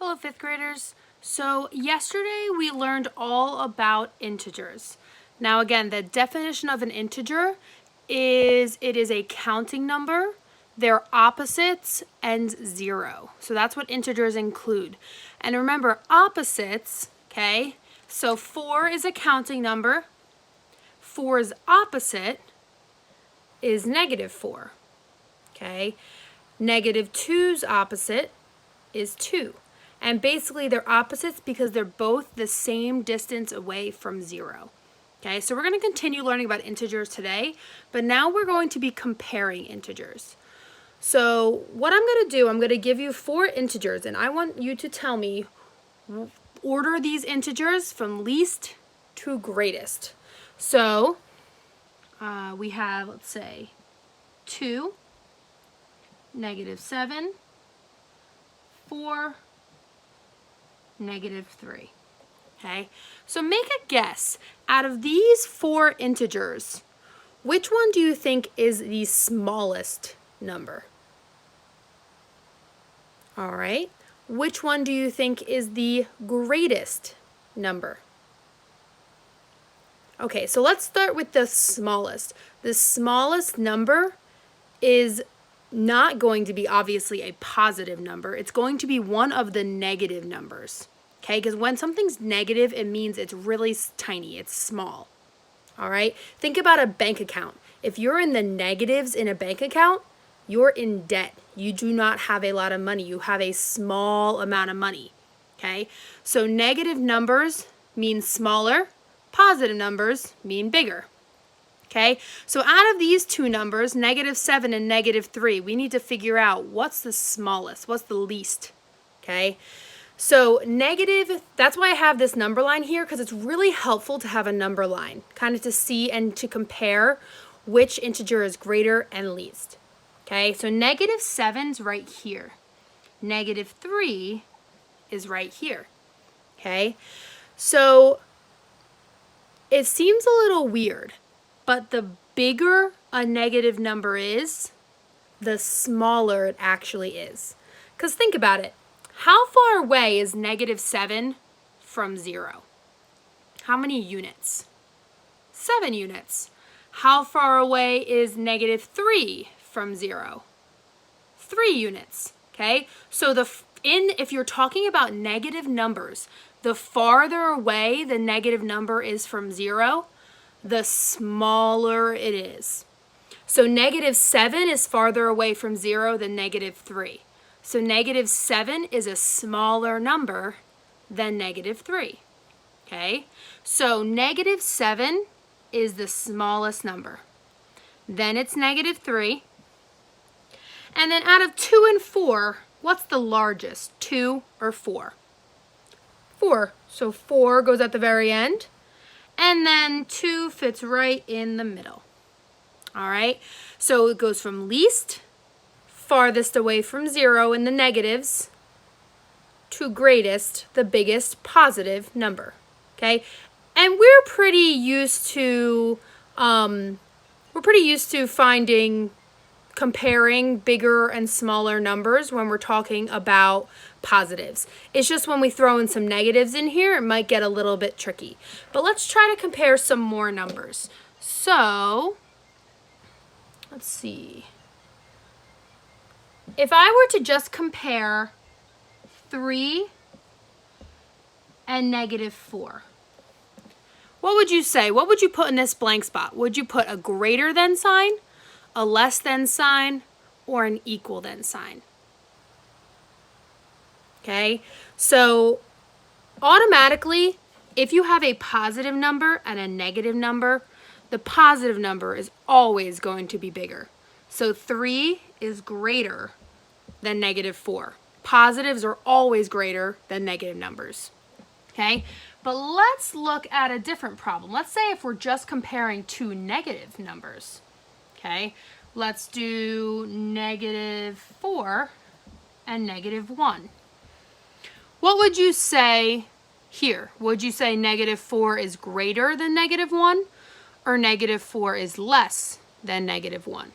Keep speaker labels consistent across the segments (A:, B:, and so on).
A: Hello, fifth graders. So yesterday we learned all about integers. Now again, the definition of an integer is it is a counting number, their opposites ends 0. So that's what integers include. And remember, opposites, okay, so 4 is a counting number, 4's opposite is -4, okay? -2's opposite is 2. And basically they're opposites because they're both the same distance away from 0. Okay, so we're going to continue learning about integers today, but now we're going to be comparing integers. So what I'm going to do, I'm going to give you 4 integers, and I want you to tell me, order these integers from least to greatest. So we have, let's say, 2, -7, 4, -3. Okay, so make a guess. Out of these 4 integers, which one do you think is the smallest number? All right, which one do you think is the greatest number? Okay, so let's start with the smallest. The smallest number is not going to be obviously a positive number. It's going to be one of the negative numbers. Okay, because when something's negative, it means it's really tiny, it's small. All right, think about a bank account. If you're in the negatives in a bank account, you're in debt. You do not have a lot of money. You have a small amount of money. Okay, so negative numbers mean smaller, positive numbers mean bigger. Okay, so out of these two numbers, -7 and -3, we need to figure out what's the smallest, what's the least. Okay, so negative, that's why I have this number line here, because it's really helpful to have a number line, kind of to see and to compare which integer is greater and least. Okay, so -7's right here. -3 is right here. Okay, so it seems a little weird, but the bigger a negative number is, the smaller it actually is. Because think about it. How far away is -7 from 0? How many units? 7 units. How far away is -3 from 0? 3 units. Okay? So if you're talking about negative numbers, the farther away the negative number is from 0, the smaller it is. So -7 is farther away from 0 than -3. So -7 is a smaller number than -3. Okay, so -7 is the smallest number. Then it's -3. And then out of 2 and 4, what's the largest, 2 or 4? 4. So 4 goes at the very end. And then 2 fits right in the middle. All right, so it goes from least, farthest away from 0 in the negatives, to greatest, the biggest positive number. Okay, and we're pretty used to comparing bigger and smaller numbers when we're talking about positives. It's just when we throw in some negatives in here, it might get a little bit tricky. But let's try to compare some more numbers. So, let's see. If I were to just compare 3 and -4, what would you say? What would you put in this blank spot? Would you put a greater than sign, a less than sign, or an equal than sign? Okay, so automatically, if you have a positive number and a negative number, the positive number is always going to be bigger. So 3 is greater than -4. Positives are always greater than negative numbers. Okay, but let's look at a different problem. Let's say if we're just comparing two negative numbers. Okay, let's do -4 and -1. What would you say here? Would you say -4 is greater than -1, or -4 is less than -1?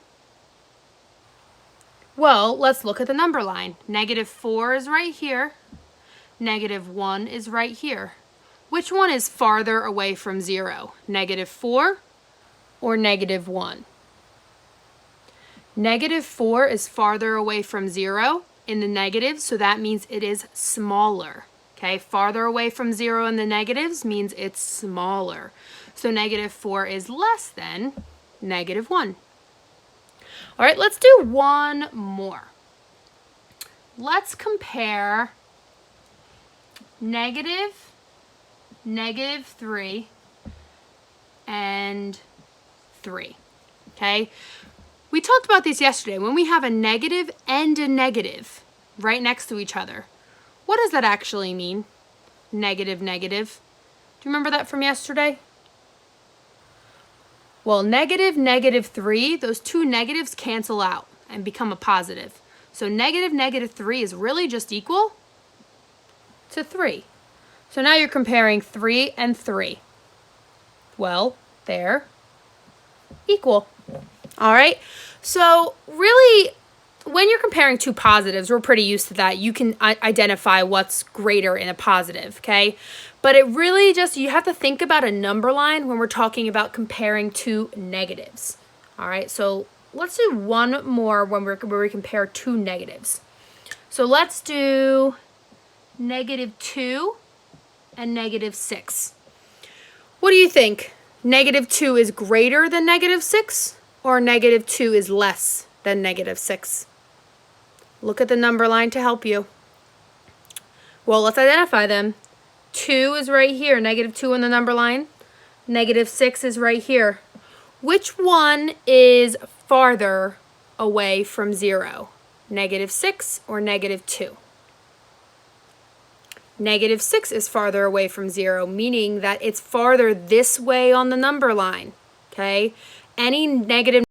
A: Well, let's look at the number line. -4 is right here, Negative 1 is right here. Which one is farther away from 0? Negative 4 or negative 1? Negative 4 is farther away from 0 in the negatives, so that means it is smaller. Okay, farther away from 0 in the negatives means it's smaller. So negative 4 is less than negative 1. All right, let's do one more. Let's compare negative 3, and 3. Okay? We talked about this yesterday. When we have a negative and a negative right next to each other, what does that actually mean? Negative, negative. Do you remember that from yesterday? Well, negative, negative 3, those two negatives cancel out and become a positive. So negative, negative 3 is really just equal to 3. So now you're comparing 3 and 3. Well, they're equal. All right? So really, when you're comparing two positives, we're pretty used to that. You can identify what's greater in a positive, okay? But it really just, you have to think about a number line when we're talking about comparing two negatives. All right? So let's do one more where we compare two negatives. So let's do negative 2 and negative 6. What do you think? Negative 2 is greater than negative 6, or negative 2 is less than negative 6? Look at the number line to help you. Well, let's identify them. 2 is right here, negative 2 on the number line. Negative 6 is right here. Which one is farther away from 0? Negative 6 or negative 2? Negative 6 is farther away from 0, meaning that it's farther this way on the number line, okay? Any negative